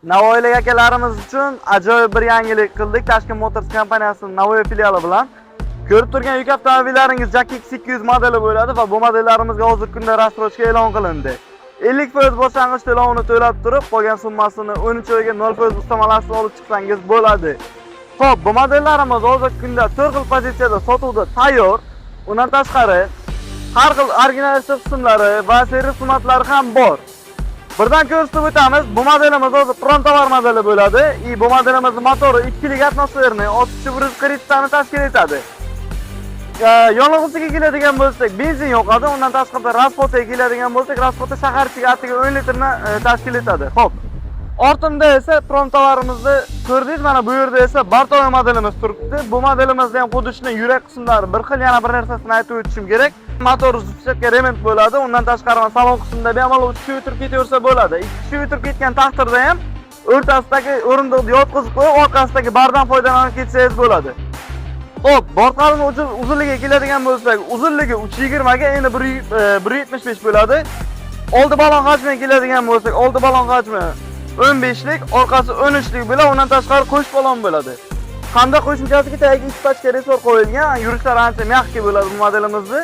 Navoiylik akalarimiz uchun ajoyib bir yangilik qildik. Toshkent Motors kompaniyasining Navoiy filiali bilan. Ko'rib turgan yuk avtomobillaringiz Jack X200 modeli bo'ladi va bu modellarimizga hozirgi kunda rastrochka e'lon qilindi. 50% boshlang'ich to'lovini to'lab turib, qolgan summasini 13 oyga 0% ustamalarsiz olib chiqsangiz bo'ladi. Xo'p, bu modellarimiz hozirgi kunda 4 xil pozitsiyada sotuvda tayyor. Undan tashqari har xil original qismlari va servis xizmatlari ham bor. Birdan ko'rsatib o'tamiz. Bu modelimiz o'zi Prontovar modeli bo'ladi. Bu modelimizning motori 2 kilik atmosferni 640 tani tashkil etadi. Yonilg'isiga keladigan bo'lsak, benzin yoqadi. Undan tashqari rasxodga keladigan bo'lsak, rasxodda shahar ichiga atiga 10 litrni tashkil etadi. Xo'p. Ortimda esa Prontovarimizni ko'rdingiz, mana bu yerda esa Bartoy modelimiz turibdi. Bu modelimizda ham xuddi shunday yurak qismlari bir xil, yana bir narsasini aytib o'tishim kerak. Motor zupchakka remont bo'ladi. Undan tashqari salon qismida bemalol 3 kishi o'tirib ketaversa bo'ladi. 2 kishi o'tirib ketgan taqdirda ham o'rtasidagi o'rindiqni yotqizib qo'yib, orqasidagi bardan foydalanib ketsangiz bo'ladi. Xo'p, bortlarning uzunligiga keladigan bo'lsak, uzunligi 320 ga, endi 175 bo'ladi. Oldi balon hajmiga keladigan bo'lsak, oldi balon hajmi 15 lik, orqasi 13 lik bo'ladi. Undan tashqari qo'sh balon bo'ladi. Hamda qo'shimchasiga tagiga 2 pachka resor qo'yilgan. Yurishlar ancha mягкий bo'ladi bu modelimizni.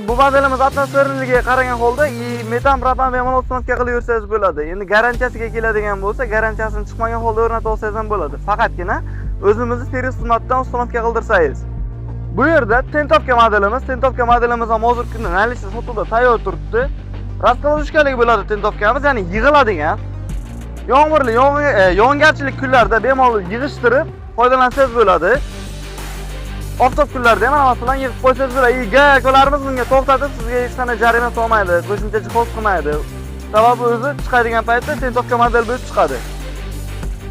Bu modelimiz atmosferligiga qaragan holda metan propan bemalol uстановка qilib yursangiz bo'ladi. Endi garantiyasiga keladigan bo'lsa, garantiyasini chiqmagan holda o'rnatib olsangiz ham bo'ladi. Faqatgina o'zimizni servis xizmatidan uстановка qildirsangiz. Bu yerda tentovka modelimiz ham hozirgi kunda nalishda sotuvda tayyor turibdi. Raskladушкalik bo'ladi tentovkamiz, ya'ni yig'iladigan. Yomg'irli, yog'ingarchilik kunlarda bemalol yig'ishtirib foydalansangiz bo'ladi. Oftob kunlarda ham masalan yig'ib qo'ysangiz bo'ladi. Gayaklarimiz bunga to'xtatib, sizga hech qanday jarima solmaydi, qo'shimcha jihoz qilmaydi. Sababi o'zi chiqadigan paytda tentovka model bo'lib chiqadi.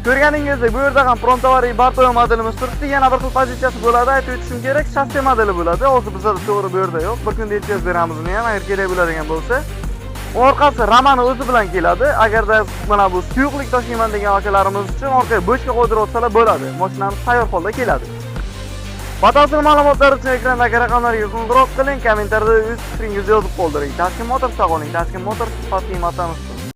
Ko'rganingizdek, bu yerda ham Prontovar Bartoy modelimiz turibdi. Yana bir xil pozitsiyasi bo'ladi, aytib o'tishim kerak, shasse modeli bo'ladi. Hozir bizda to'g'ri bu yerda yo'q. Bir kunda yetkazib beramiz uni ham, agar kerak bo'ladigan bo'lsa. Orqasi Ramani o'zi bilan keladi. Agarda mana bu suyuqlik tashiyman degan akalarimiz uchun orqaga boshqa qo'ydirib olsalar bo'ladi. Mashinamiz tayyor holda keladi. Batafsil ma'lumotlar uchun ekrandagi raqamlarga qo'ng'iroq qiling, kommentariyada o'z fikringizni yozib qoldiring. Toshkent Motors sog'oling, Toshkent Motors sifatli motorimiz.